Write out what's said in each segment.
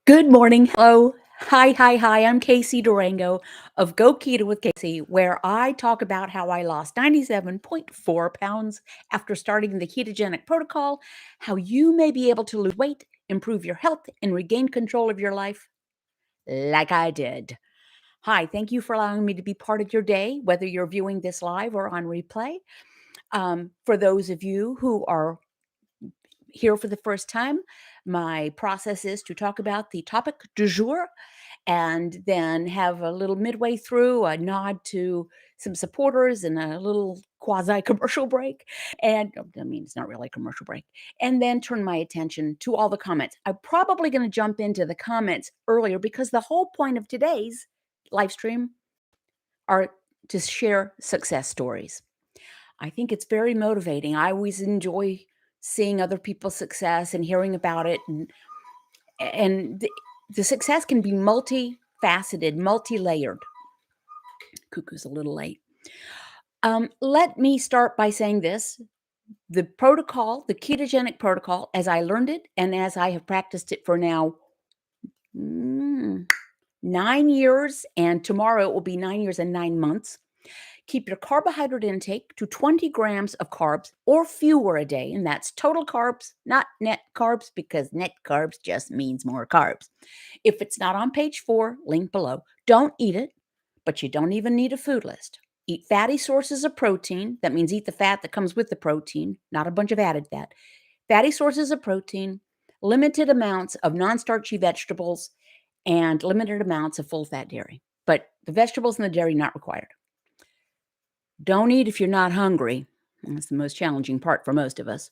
Good morning. Hello. Hi, hi, hi. I'm Casey Durango of Go Keto with Casey, where I talk about how I lost 97.4 pounds after starting the ketogenic protocol, how you may be able to lose weight, improve your health, and regain control of your life like I did. Hi, thank you for allowing me to be part of your day, whether you're viewing this live or on replay. For those of you who are here for the first time, my process is to talk about the topic du jour and then have a little midway through a nod to some supporters and a little quasi commercial break. And I mean, it's not really a commercial break. And then turn my attention to all the comments. I'm probably going to jump into the comments earlier because the whole point of today's live stream are to share success stories. I think it's very motivating. I always enjoy seeing other people's success and hearing about it. And the success can be multifaceted, multi-layered. Cuckoo's a little late. Let me start by saying this. The protocol, the ketogenic protocol, as I learned it and as I have practiced it for now 9 years, and tomorrow it will be 9 years and 9 months. Keep your carbohydrate intake to 20 grams of carbs or fewer a day. And that's total carbs, not net carbs, because net carbs just means more carbs. If it's not on page 4, link below, don't eat it, but you don't even need a food list. Eat fatty sources of protein. That means eat the fat that comes with the protein, not a bunch of added fat. Fatty sources of protein, limited amounts of non-starchy vegetables, and limited amounts of full-fat dairy. But the vegetables and the dairy not required. Don't eat if you're not hungry. That's the most challenging part for most of us.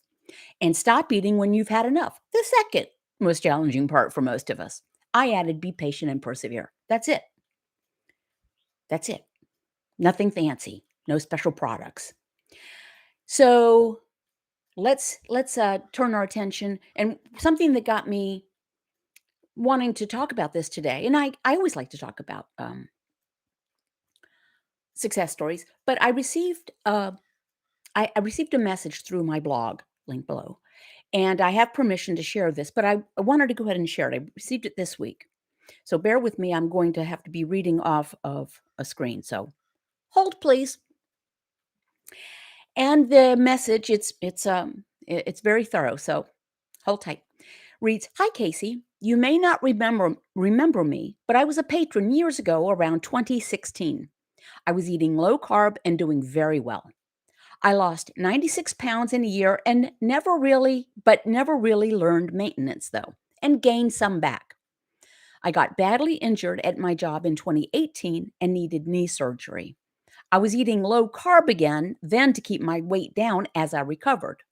And stop eating when you've had enough. The second most challenging part for most of us. I added be patient and persevere. That's it. That's it. Nothing fancy. No special products. So let's turn our attention, and something that got me wanting to talk about this today. And I always like to talk about success stories, but I received a message through my blog, link below, and I have permission to share this, but I wanted to go ahead and share it. I received it this week. So bear with me. I'm going to have to be reading off of a screen. So hold, please. And the message, it's very thorough. So hold tight. Reads, "Hi Casey, you may not remember me, but I was a patron years ago around 2016. I was eating low carb and doing very well. I lost 96 pounds in a year and never really learned maintenance though, and gained some back. I got badly injured at my job in 2018 and needed knee surgery. I was eating low carb again then to keep my weight down as I recovered.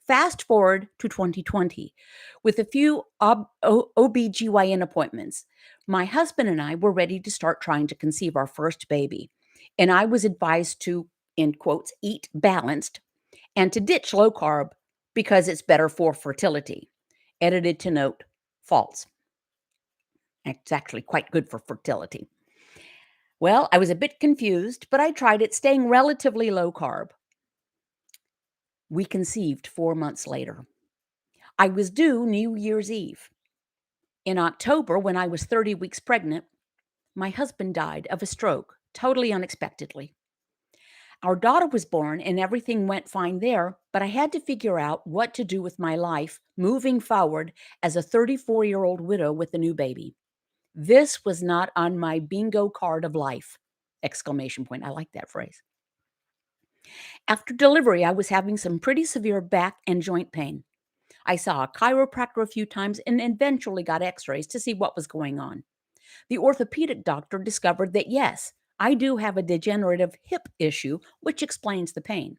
Fast forward to 2020 with a few OBGYN appointments. My husband and I were ready to start trying to conceive our first baby, and I was advised to, in quotes, eat balanced and to ditch low carb because it's better for fertility. Edited to note, false. It's actually quite good for fertility. Well, I was a bit confused, but I tried it, staying relatively low carb. We conceived 4 months later. I was due New Year's Eve. In October, when I was 30 weeks pregnant, my husband died of a stroke, totally unexpectedly. Our daughter was born and everything went fine there, but I had to figure out what to do with my life moving forward as a 34-year-old widow with a new baby. This was not on my bingo card of life! Exclamation point. I like that phrase. After delivery, I was having some pretty severe back and joint pain. I saw a chiropractor a few times and eventually got x-rays to see what was going on. The orthopedic doctor discovered that yes, I do have a degenerative hip issue, which explains the pain.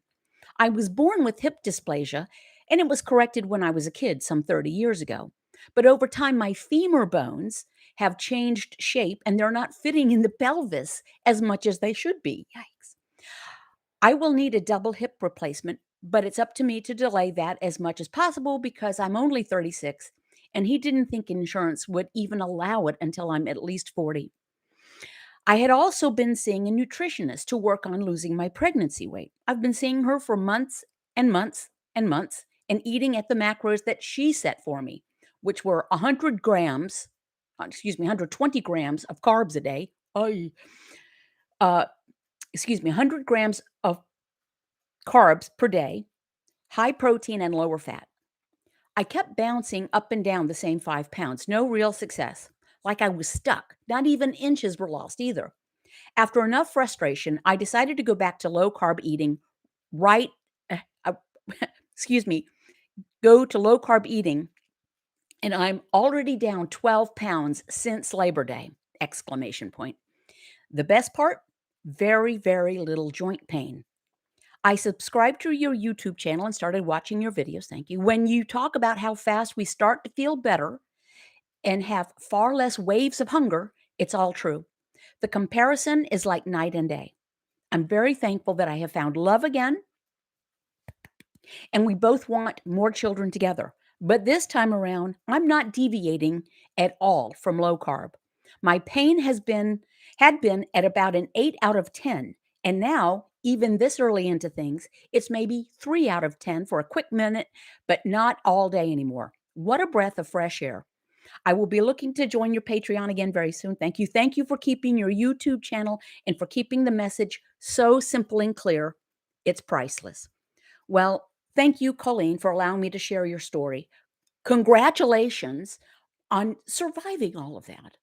I was born with hip dysplasia, and it was corrected when I was a kid some 30 years ago. But over time, my femur bones have changed shape and they're not fitting in the pelvis as much as they should be. Yikes. I will need a double hip replacement, but it's up to me to delay that as much as possible because I'm only 36 and he didn't think insurance would even allow it until I'm at least 40. I had also been seeing a nutritionist to work on losing my pregnancy weight. I've been seeing her for months and months and months and eating at the macros that she set for me, which were 100 grams 120 grams of carbs a day. Ay. Uh, 100 grams of carbs per day, high protein and lower fat. I kept bouncing up and down the same 5 pounds. No real success. Like I was stuck. Not even inches were lost either. After enough frustration, I decided to go back to low carb eating right. Uh, uh, excuse me. Go to low carb eating, and I'm already down 12 pounds since Labor Day! Exclamation point. The best part? Very, very little joint pain. I subscribed to your YouTube channel and started watching your videos. Thank you. When you talk about how fast we start to feel better and have far less waves of hunger, it's all true. The comparison is like night and day. I'm very thankful that I have found love again, and we both want more children together. But this time around, I'm not deviating at all from low carb. My pain had been at about an 8 out of 10, and now, even this early into things, it's maybe 3 out of 10 for a quick minute, but not all day anymore. What a breath of fresh air. I will be looking to join your Patreon again very soon. Thank you. Thank you for keeping your YouTube channel and for keeping the message so simple and clear. It's priceless. Well, thank you, Colleen, for allowing me to share your story. Congratulations on surviving all of that.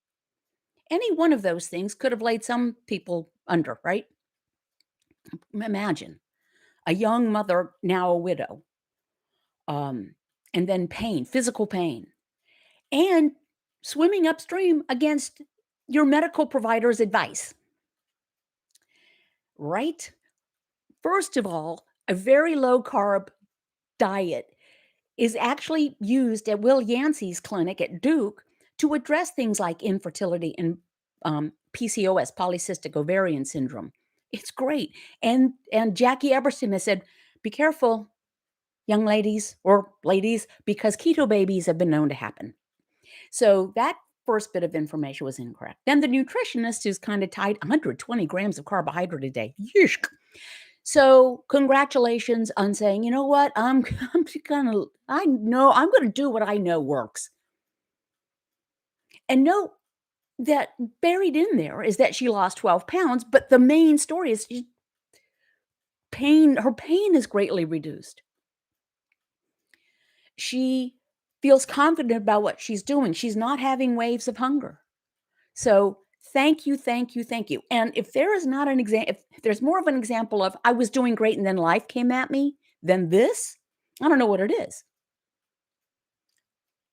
Any one of those things could have laid some people under, right? Imagine a young mother, now a widow, and then pain, physical pain, and swimming upstream against your medical provider's advice, right? First of all, a very low carb diet is actually used at Will Yancey's clinic at Duke to address things like infertility and PCOS, polycystic ovarian syndrome. It's great. And Jackie Eberson has said, be careful, young ladies or ladies, because keto babies have been known to happen. So that first bit of information was incorrect. Then the nutritionist who's kind of tied 120 grams of carbohydrate a day. Yeesh. So congratulations on saying, you know what, I'm gonna do what I know works. And note that buried in there is that she lost 12 pounds, but the main story is her pain is greatly reduced. She feels confident about what she's doing. She's not having waves of hunger. So thank you, thank you, thank you. And if there is not an example, if there's more of an example of I was doing great and then life came at me than this, I don't know what it is.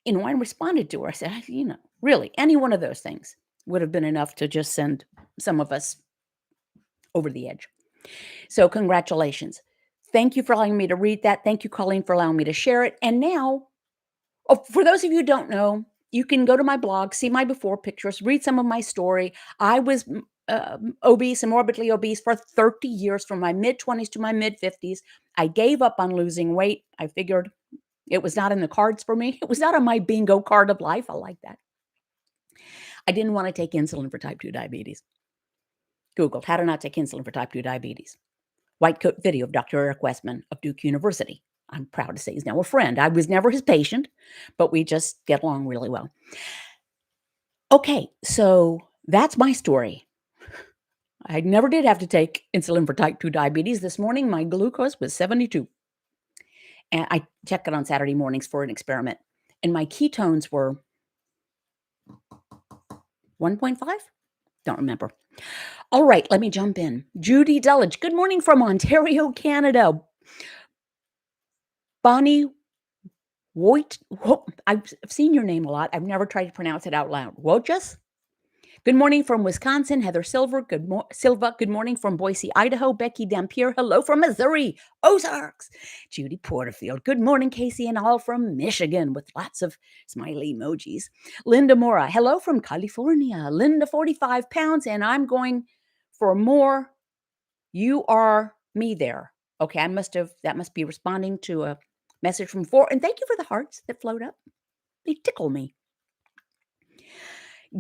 I responded to her. I said, really, any one of those things would have been enough to just send some of us over the edge. So congratulations. Thank you for allowing me to read that. Thank you, Colleen, for allowing me to share it. And now, for those of you who don't know, you can go to my blog, see my before pictures, read some of my story. I was obese and morbidly obese for 30 years, from my mid-20s to my mid-50s. I gave up on losing weight. I figured it was not in the cards for me. It was not on my bingo card of life. I like that. I didn't want to take insulin for type 2 diabetes. Googled how to not take insulin for type 2 diabetes. White coat video of Dr. Eric Westman of Duke University. I'm proud to say he's now a friend. I was never his patient, but we just get along really well. Okay, so that's my story. I never did have to take insulin for type 2 diabetes. This morning, my glucose was 72. And I check it on Saturday mornings for an experiment. And my ketones were 1.5? Don't remember. All right, let me jump in. Judy Dulledge, good morning from Ontario, Canada. Bonnie Voigt, I've seen your name a lot. I've never tried to pronounce it out loud. Wojas? Good morning from Wisconsin. Heather Silva, good morning from Boise, Idaho. Becky Dampier, hello from Missouri, Ozarks. Judy Porterfield, good morning, Casey, and all from Michigan, with lots of smiley emojis. Linda Mora, hello from California. Linda, 45 pounds, and I'm going for more. You are me there. Okay, that must be responding to a message from 4. And thank you for the hearts that float up. They tickle me.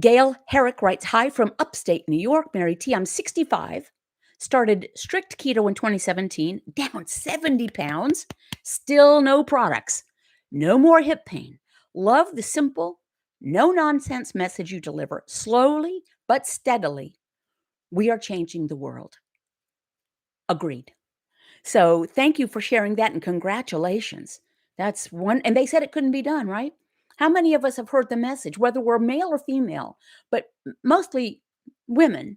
Gail Herrick writes, hi from upstate New York. Mary T, I'm 65. Started strict keto in 2017. Down 70 pounds. Still no products. No more hip pain. Love the simple, No nonsense message you deliver. Slowly but steadily, we are changing the world. Agreed. So thank you for sharing that and congratulations. That's one, and they said it couldn't be done, right? How many of us have heard the message, whether we're male or female, but mostly women?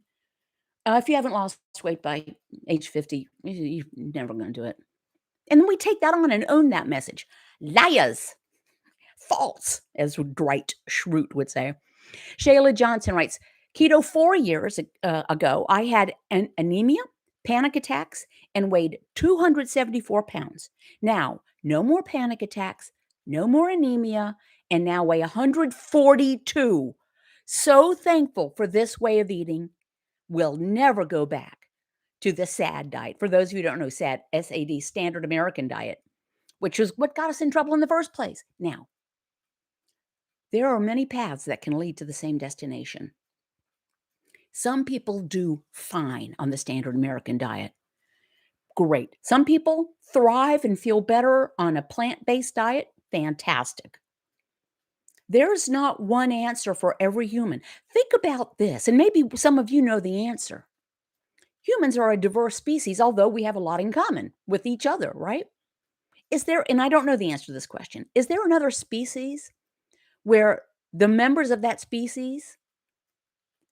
If you haven't lost weight by age 50, you're never going to do it. And then we take that on and own that message. Liars, false, as Dwight Schrute would say. Shayla Johnson writes, keto 4 years ago, I had an anemia, panic attacks, and weighed 274 pounds. Now, no more panic attacks, no more anemia, and now weigh 142. So thankful for this way of eating. Will never go back to the SAD diet. For those of you who don't know, SAD, SAD, Standard American Diet, which is what got us in trouble in the first place. Now, there are many paths that can lead to the same destination. Some people do fine on the Standard American Diet. Great. Some people thrive and feel better on a plant-based diet. Fantastic. There's not one answer for every human. Think about this, and maybe some of you know the answer. Humans are a diverse species, although we have a lot in common with each other, right? Is there, and I don't know the answer to this question, is there another species where the members of that species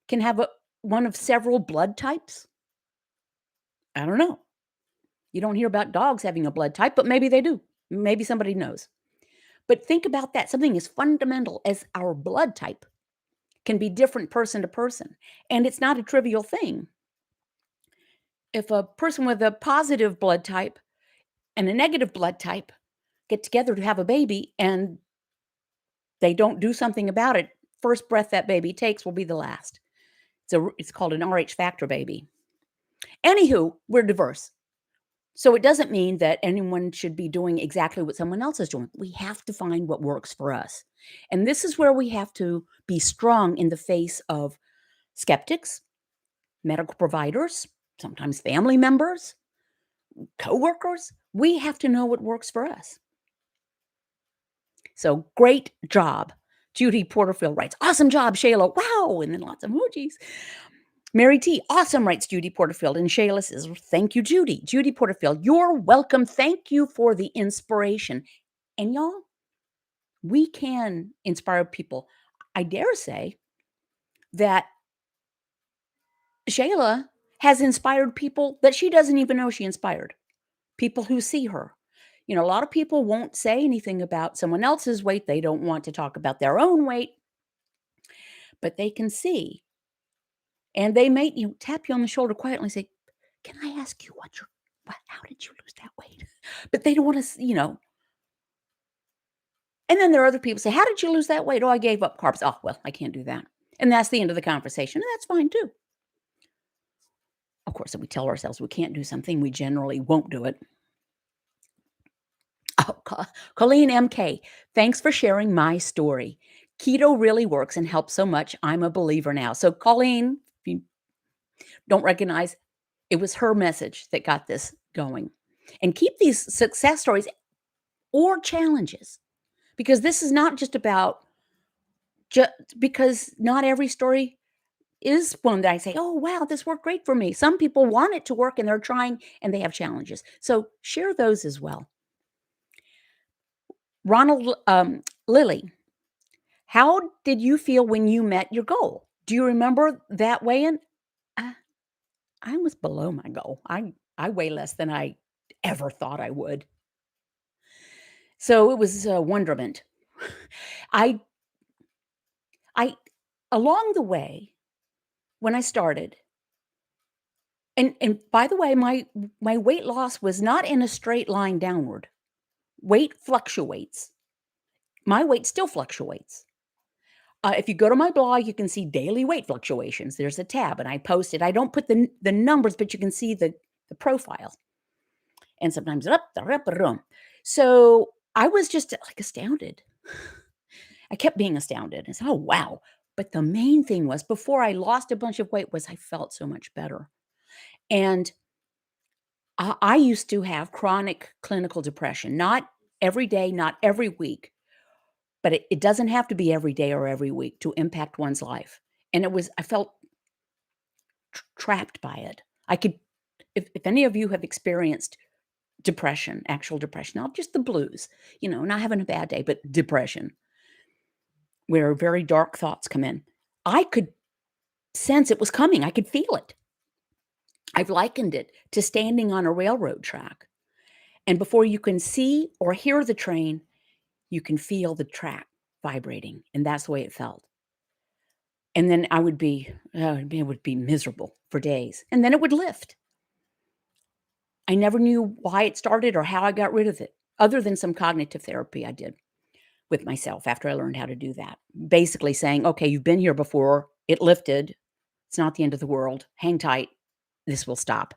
can have one of several blood types? I don't know. You don't hear about dogs having a blood type, but maybe they do. Maybe somebody knows. But think about that. Something as fundamental as our blood type can be different person to person. And it's not a trivial thing. If a person with a positive blood type and a negative blood type get together to have a baby and they don't do something about it, first breath that baby takes will be the last. It's called an RH factor baby. Anywho, we're diverse. So it doesn't mean that anyone should be doing exactly what someone else is doing. We have to find what works for us. And this is where we have to be strong in the face of skeptics, medical providers, sometimes family members, coworkers. We have to know what works for us. So great job. Judy Porterfield writes, awesome job, Shayla. Wow. And then lots of emojis. Mary T, awesome, writes Judy Porterfield. And Shayla says, thank you, Judy. Judy Porterfield, you're welcome. Thank you for the inspiration. And y'all, we can inspire people. I dare say that Shayla has inspired people that she doesn't even know she inspired. People who see her. You know, a lot of people won't say anything about someone else's weight. They don't want to talk about their own weight, but they can see. And they may tap you on the shoulder quietly and say, can I ask you how did you lose that weight? But they don't want to, and then there are other people say, how did you lose that weight? Oh, I gave up carbs. Oh, well, I can't do that. And that's the end of the conversation. And that's fine too. Of course, if we tell ourselves we can't do something, we generally won't do it. Oh, Colleen MK, thanks for sharing my story. Keto really works and helps so much. I'm a believer now. So Colleen, if you don't recognize, it was her message that got this going. And keep these success stories or challenges, because this is not just about, because not every story is one that I say, oh, wow, this worked great for me. Some people want it to work and they're trying and they have challenges. So share those as well. Ronald Lilly, how did you feel when you met your goal? Do you remember that weighing? I was below my goal. I weigh less than I ever thought I would. So it was a wonderment. I along the way, when I started, and by the way, my weight loss was not in a straight line downward. Weight fluctuates. My weight still fluctuates. If you go to my blog, you can see daily weight fluctuations. There's a tab, and I post it. I don't put the numbers, but you can see the profile. And sometimes up. So I was just like astounded. I kept being astounded. I said, oh, wow. But the main thing was, before I lost a bunch of weight, was I felt so much better. And I used to have chronic clinical depression, not every day, not every week, but it doesn't have to be every day or every week to impact one's life. And I felt trapped by it. I could, if any of you have experienced depression, actual depression, not just the blues, not having a bad day, but depression, where very dark thoughts come in, I could sense it was coming. I could feel it. I've likened it to standing on a railroad track. And before you can see or hear the train, you can feel the track vibrating. And that's the way it felt. And then it would be miserable for days. And then it would lift. I never knew why it started or how I got rid of it, other than some cognitive therapy I did with myself after I learned how to do that. Basically saying, okay, you've been here before. It lifted. It's not the end of the world. Hang tight. This will stop.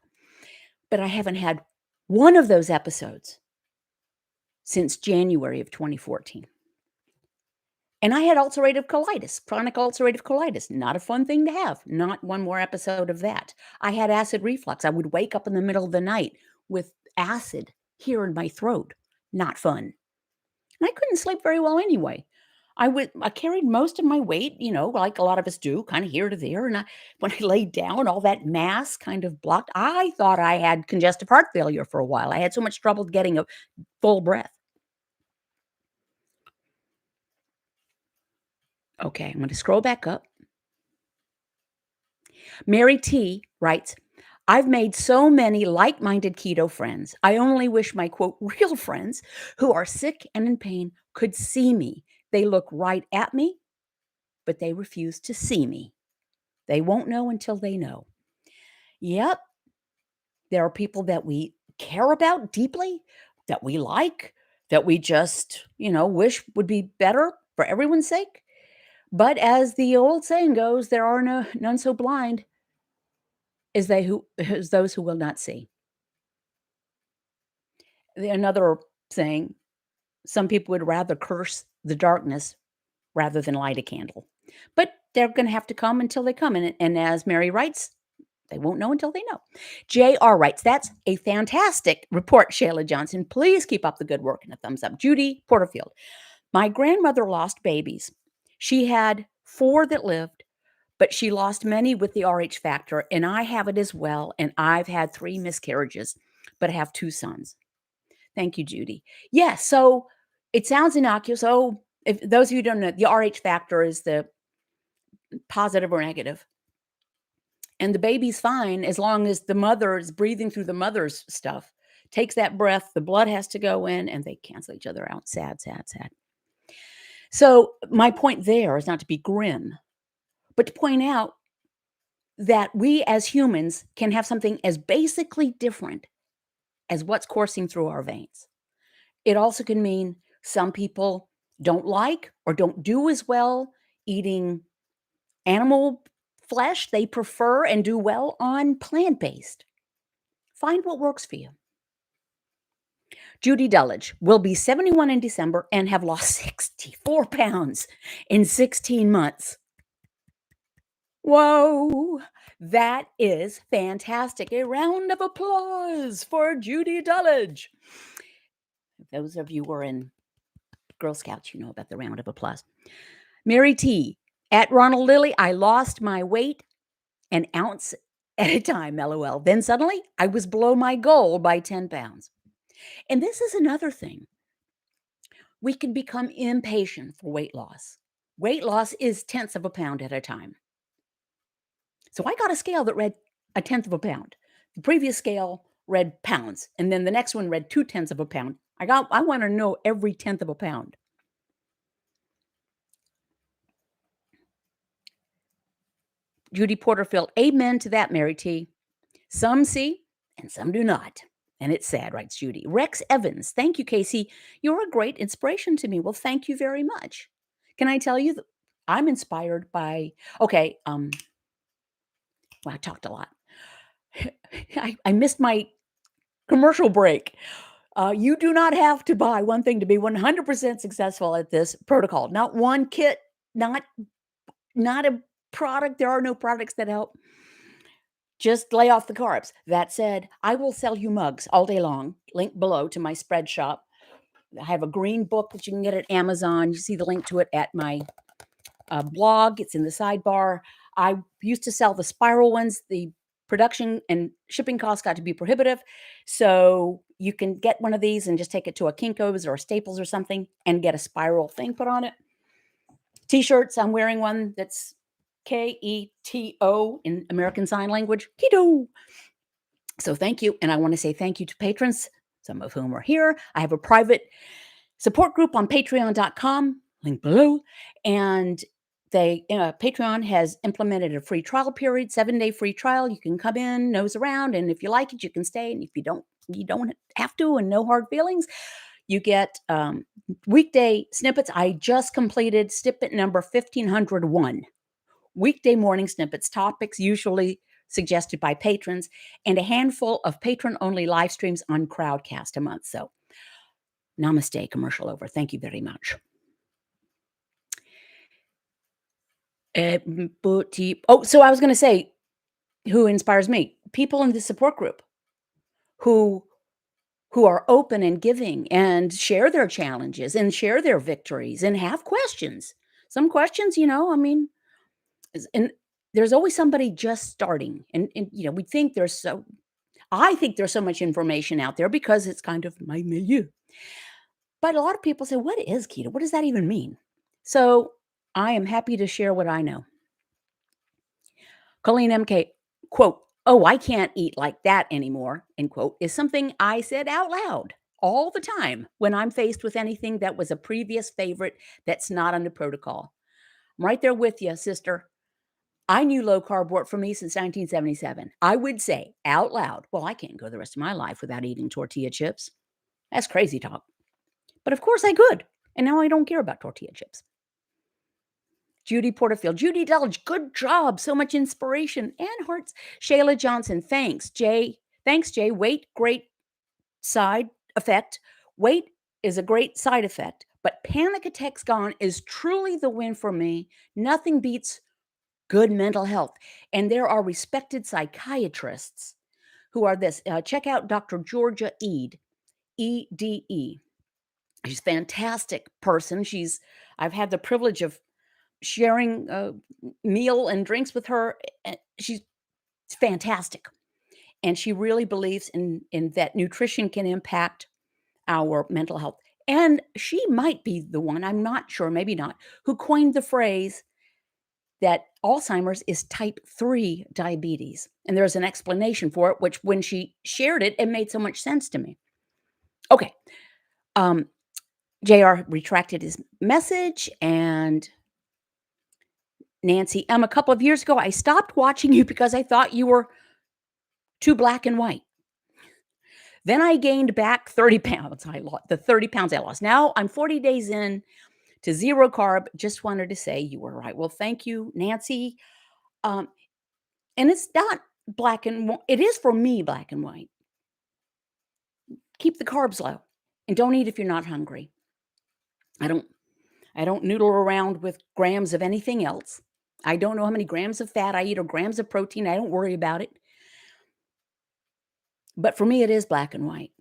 But I haven't had one of those episodes since January of 2014. And I had ulcerative colitis, chronic ulcerative colitis. Not a fun thing to have. Not one more episode of that. I had acid reflux. I would wake up in the middle of the night with acid here in my throat. Not fun. And I couldn't sleep very well anyway. I carried most of my weight, like a lot of us do, kind of here to there. And when I laid down, all that mass kind of blocked. I thought I had congestive heart failure for a while. I had so much trouble getting a full breath. Okay, I'm going to scroll back up. Mary T writes, I've made so many like-minded keto friends. I only wish my, quote, real friends who are sick and in pain could see me. They look right at me, but they refuse to see me. They won't know until they know. Yep, there are people that we care about deeply, that we like, that we just, wish would be better for everyone's sake. But as the old saying goes, there are none so blind as those who will not see. Another saying, some people would rather curse the darkness rather than light a candle. But they're going to have to come until they come. And as Mary writes, they won't know until they know. J.R. writes, that's a fantastic report, Shayla Johnson. Please keep up the good work, and a thumbs up. Judy Porterfield. My grandmother lost babies. She had 4 that lived, but she lost many with the RH factor, and I have it as well, and I've had 3 miscarriages, but I have 2 sons. Thank you, Judy. Yeah, so it sounds innocuous. Oh, if those of you who don't know, the RH factor is the positive or negative. And the baby's fine as long as the mother is breathing through the mother's stuff, takes that breath, the blood has to go in, and they cancel each other out. Sad, sad, sad. So my point there is not to be grim, but to point out that we as humans can have something as basically different as what's coursing through our veins. It also can mean some people don't like or don't do as well eating animal flesh. They prefer and do well on plant-based. Find what works for you. Judy Dulledge will be 71 in December and have lost 64 pounds in 16 months. Whoa, that is fantastic. A round of applause for Judy Dulledge. Those of you who are in Girl Scouts, you know about the round of applause. Mary T. At Ronald Lilly, I lost my weight an ounce at a time, LOL. Then suddenly I was below my goal by 10 pounds. And this is another thing. We can become impatient for weight loss. Weight loss is tenths of a pound at a time. So I got a scale that read a tenth of a pound. The previous scale read pounds. And then the next one read 2/10 of a pound. I want to know every tenth of a pound. Judy Porterfield, amen to that, Mary T. Some see and some do not. And it's sad, writes Judy. Rex Evans, thank you, Casey. You're a great inspiration to me. Well, thank you very much. Can I tell you that I'm inspired by, well, I talked a lot. I missed my commercial break. You do not have to buy one thing to be 100% successful at this protocol. Not one kit, not a product. There are no products that help. Just lay off the carbs. That said, I will sell you mugs all day long. Link below to my spread shop. I have a green book that you can get at Amazon. You see the link to it at my blog. It's in the sidebar. I used to sell the spiral ones. The production and shipping costs got to be prohibitive. So you can get one of these and just take it to a Kinko's or a Staples or something and get a spiral thing put on it. T-shirts. I'm wearing one that's KETO in American Sign Language. Keto. So thank you. And I want to say thank you to patrons, some of whom are here. I have a private support group on patreon.com, link below. And Patreon has implemented a free trial period, 7-day free trial. You can come in, nose around, and if you like it, you can stay. And if you don't have to, and no hard feelings. You get weekday snippets. I just completed snippet number 1501. Weekday morning snippets, topics usually suggested by patrons, and a handful of patron-only live streams on Crowdcast a month. So namaste, commercial over. Thank you very much. So I was going to say, who inspires me? People in the support group who are open and giving and share their challenges and share their victories and have questions. Some questions, I mean, and there's always somebody just starting. And we think I think there's so much information out there because it's kind of my milieu. But a lot of people say, what is keto? What does that even mean? So I am happy to share what I know. Colleen MK, quote, "Oh, I can't eat like that anymore," end quote, is something I said out loud all the time when I'm faced with anything that was a previous favorite that's not under protocol. I'm right there with you, sister. I knew low carb worked for me since 1977. I would say out loud, well, I can't go the rest of my life without eating tortilla chips. That's crazy talk. But of course I could. And now I don't care about tortilla chips. Judy Porterfield, Judy Delge, good job. So much inspiration and hearts. Shayla Johnson, thanks, Jay. Thanks, Jay. Weight, great side effect. Weight is a great side effect, but panic attacks gone is truly the win for me. Nothing beats good mental health. And there are respected psychiatrists who are this. Check out Dr. Georgia Ede, EDE. She's a fantastic person. I've had the privilege of sharing a meal and drinks with her. She's fantastic. And she really believes in that nutrition can impact our mental health. And she might be the one, I'm not sure, maybe not, who coined the phrase that Alzheimer's is type 3 diabetes. And there's an explanation for it, which when she shared it, it made so much sense to me. Okay. JR retracted his message, and Nancy a couple of years ago, I stopped watching you because I thought you were too black and white. Then I gained back 30 pounds. The 30 pounds I lost. Now I'm 40 days in to zero carb. Just wanted to say you were right. Well, thank you, Nancy. And it's not black and white. It is for me, black and white. Keep the carbs low and don't eat if you're not hungry. I don't noodle around with grams of anything else. I don't know how many grams of fat I eat or grams of protein. I don't worry about it. But for me, it is black and white.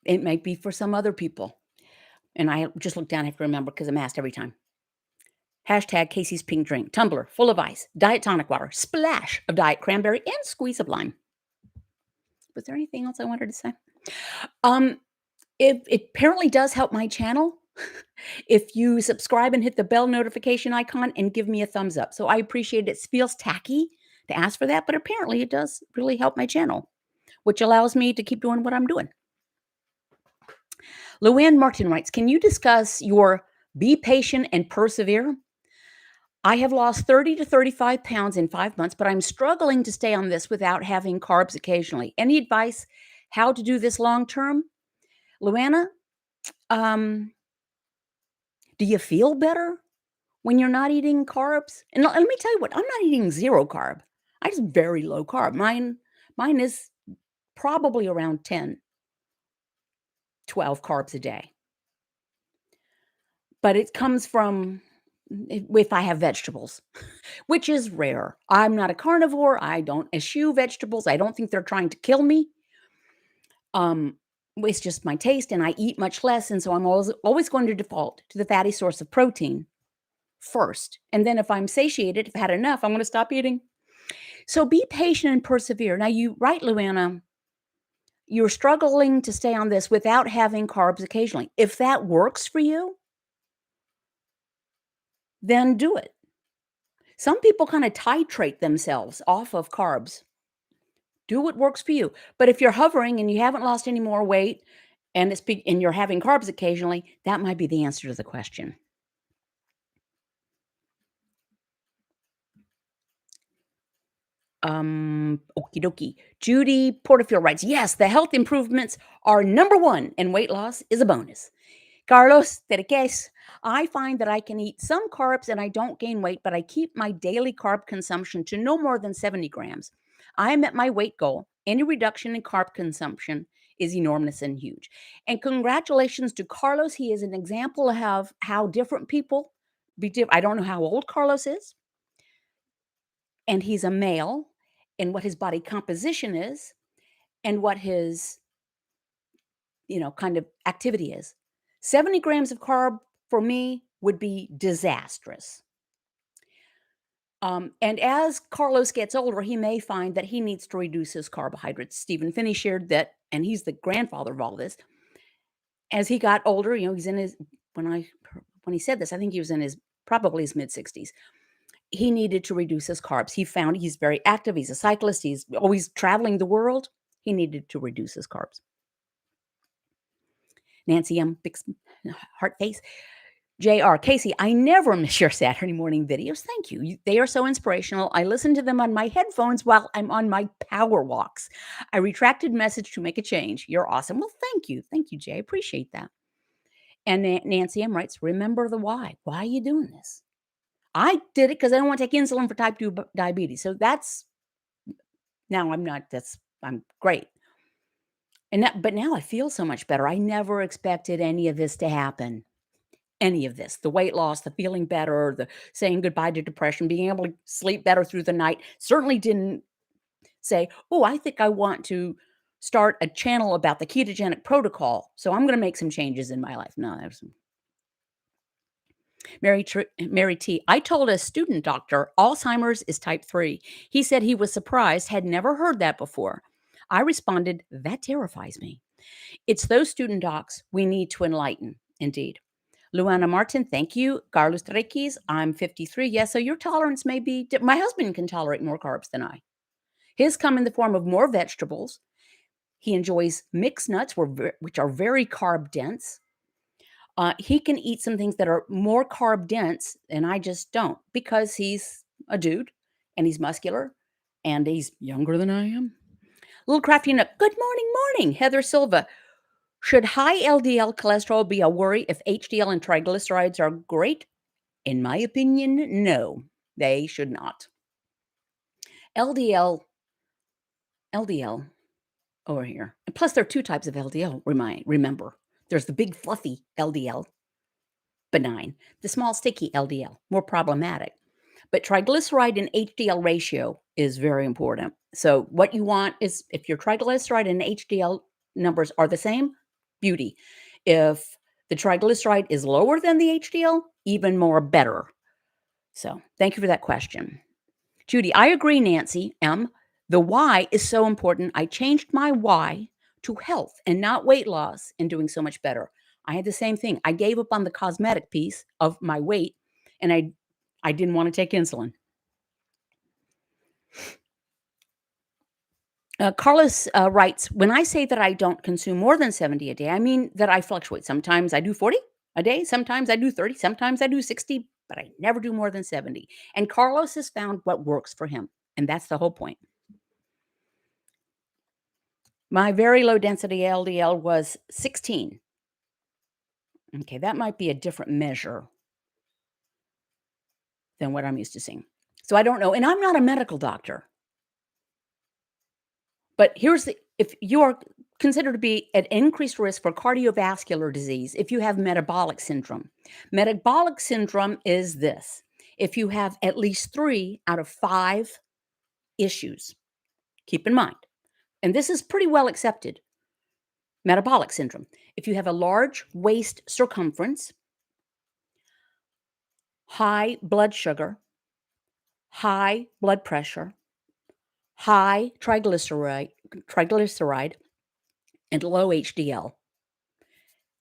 It might be for some other people. And I just look down, I have to remember because I'm asked every time. Hashtag Casey's Pink Drink. Tumbler full of ice. Diet tonic water. Splash of diet cranberry and squeeze of lime. Was there anything else I wanted to say? It apparently does help my channel if you subscribe and hit the bell notification icon and give me a thumbs up. So I appreciate it. It feels tacky to ask for that, but apparently it does really help my channel, which allows me to keep doing what I'm doing. Luann Martin writes, can you discuss your be patient and persevere? I have lost 30 to 35 pounds in 5 months, but I'm struggling to stay on this without having carbs occasionally. Any advice how to do this long term? Luanna, do you feel better when you're not eating carbs? And let me tell you what, I'm not eating zero carb. I just very low carb. Mine is probably around 10, 12 carbs a day. But it comes from if I have vegetables, which is rare. I'm not a carnivore. I don't eschew vegetables. I don't think they're trying to kill me. it's just my taste and I eat much less. And so I'm always going to default to the fatty source of protein first. And then if I'm satiated, if I've had enough, I'm going to stop eating. So be patient and persevere. Now, you right, Luana, you're struggling to stay on this without having carbs occasionally. If that works for you, then do it. Some people kind of titrate themselves off of carbs. Do what works for you. But if you're hovering and you haven't lost any more weight and and you're having carbs occasionally, that might be the answer to the question. Okie dokie. Judy Porterfield writes, yes, the health improvements are number one, and weight loss is a bonus. Carlos Terques, I find that I can eat some carbs and I don't gain weight, but I keep my daily carb consumption to no more than 70 grams. I am at my weight goal. Any reduction in carb consumption is enormous and huge. And congratulations to Carlos. He is an example of how different people be different. I don't know how old Carlos is, and he's a male, and what his body composition is, and what his kind of activity is. 70 grams of carb for me would be disastrous. And as Carlos gets older, he may find that he needs to reduce his carbohydrates. Stephen Finney shared that, and he's the grandfather of all this. As he got older, he's in his when he said this, I think he was in probably his mid 60s. He needed to reduce his carbs. He found he's very active. He's a cyclist. He's always traveling the world. He needed to reduce his carbs. Nancy M. Big heart face. JR. Casey, I never miss your Saturday morning videos. Thank you. They are so inspirational. I listen to them on my headphones while I'm on my power walks. I retracted message to make a change. You're awesome. Well, thank you. Thank you, Jay. I appreciate that. And Nancy M. writes, remember the why. Why are you doing this? I did it because I don't want to take insulin for type 2 diabetes. So I'm great. But now I feel so much better. I never expected any of this to happen. Any of this, the weight loss, the feeling better, the saying goodbye to depression, being able to sleep better through the night, certainly didn't say, oh, I think I want to start a channel about the ketogenic protocol. So I'm going to make some changes in my life. No, that was Mary T. I told a student doctor Alzheimer's is type 3. He said he was surprised, had never heard that before. I responded, that terrifies me. It's those student docs we need to enlighten, indeed. Luana Martin, thank you. Carlos Requis, I'm 53. Yes, so your tolerance may be, my husband can tolerate more carbs than I. His come in the form of more vegetables. He enjoys mixed nuts, which are very carb dense. He can eat some things that are more carb dense, and I just don't, because he's a dude and he's muscular and he's younger than I am. Little crafty nut. Good morning. Heather Silva. Should high LDL cholesterol be a worry if HDL and triglycerides are great? In my opinion, no, they should not. LDL over here. And plus, there are two types of LDL, remember. There's the big fluffy LDL, benign. The small sticky LDL, more problematic. But triglyceride and HDL ratio is very important. So what you want is, if your triglyceride and HDL numbers are the same, beauty. If the triglyceride is lower than the HDL, even more better. So thank you for that question. Judy, I agree, Nancy M. The why is so important. I changed my why to health and not weight loss and doing so much better. I had the same thing. I gave up on the cosmetic piece of my weight, and I didn't want to take insulin. Carlos writes, when I say that I don't consume more than 70 a day, I mean that I fluctuate. Sometimes I do 40 a day. Sometimes I do 30. Sometimes I do 60, but I never do more than 70. And Carlos has found what works for him. And that's the whole point. My very low density LDL was 16. Okay, that might be a different measure than what I'm used to seeing. So I don't know. And I'm not a medical doctor. But if you are considered to be at increased risk for cardiovascular disease, if you have metabolic syndrome. Metabolic syndrome is this: if you have at least 3 out of 5 issues, keep in mind, and this is pretty well accepted. Metabolic syndrome. If you have a large waist circumference, high blood sugar, high blood pressure, high triglyceride, and low HDL.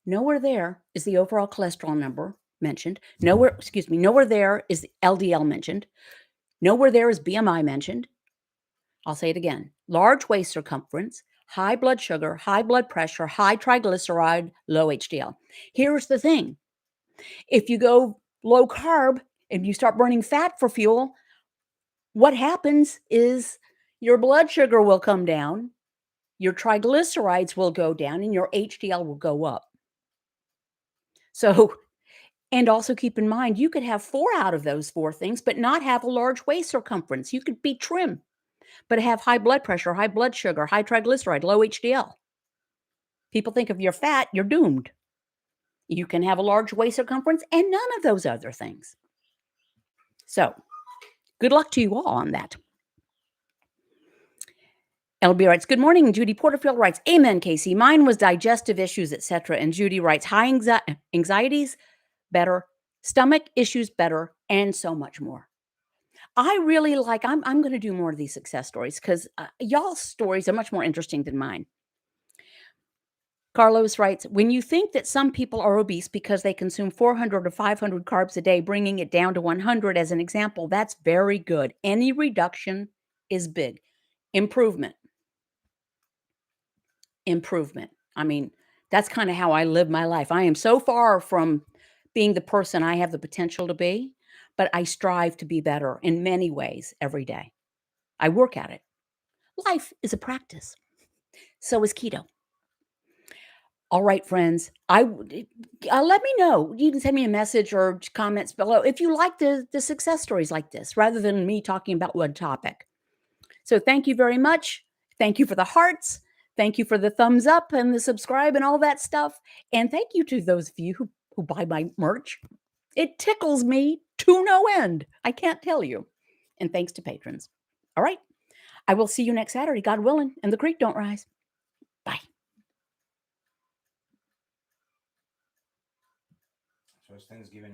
Nowhere there is the overall cholesterol number mentioned. Nowhere there is the LDL mentioned. Nowhere there is BMI mentioned. I'll say it again. Large waist circumference, high blood sugar, high blood pressure, high triglyceride, low HDL. Here's the thing. If you go low carb and you start burning fat for fuel, what happens is your blood sugar will come down, your triglycerides will go down, and your HDL will go up. So, and also keep in mind, you could have 4 out of those 4 things, but not have a large waist circumference. You could be trim, but have high blood pressure, high blood sugar, high triglyceride, low HDL. People think if you're fat, you're doomed. You can have a large waist circumference and none of those other things. So, good luck to you all on that. LB writes, good morning. Judy Porterfield writes, amen, Casey. Mine was digestive issues, etc. And Judy writes, high anxieties, better, stomach issues, better, and so much more. I really like, I'm going to do more of these success stories because y'all's stories are much more interesting than mine. Carlos writes, when you think that some people are obese because they consume 400 or 500 carbs a day, bringing it down to 100 as an example, that's very good. Any reduction is big. Improvement. I mean, that's kind of how I live my life. I am so far from being the person I have the potential to be, but I strive to be better in many ways every day. I work at it. Life is a practice. So is keto. All right, friends, let me know. You can send me a message or comments below if you like the success stories like this, rather than me talking about one topic. So thank you very much. Thank you for the hearts. Thank you for the thumbs up and the subscribe and all that stuff. And thank you to those of you who buy my merch. It tickles me to no end. I can't tell you. And thanks to patrons. All right. I will see you next Saturday, God willing, and the creek don't rise. Bye. So it's Thanksgiving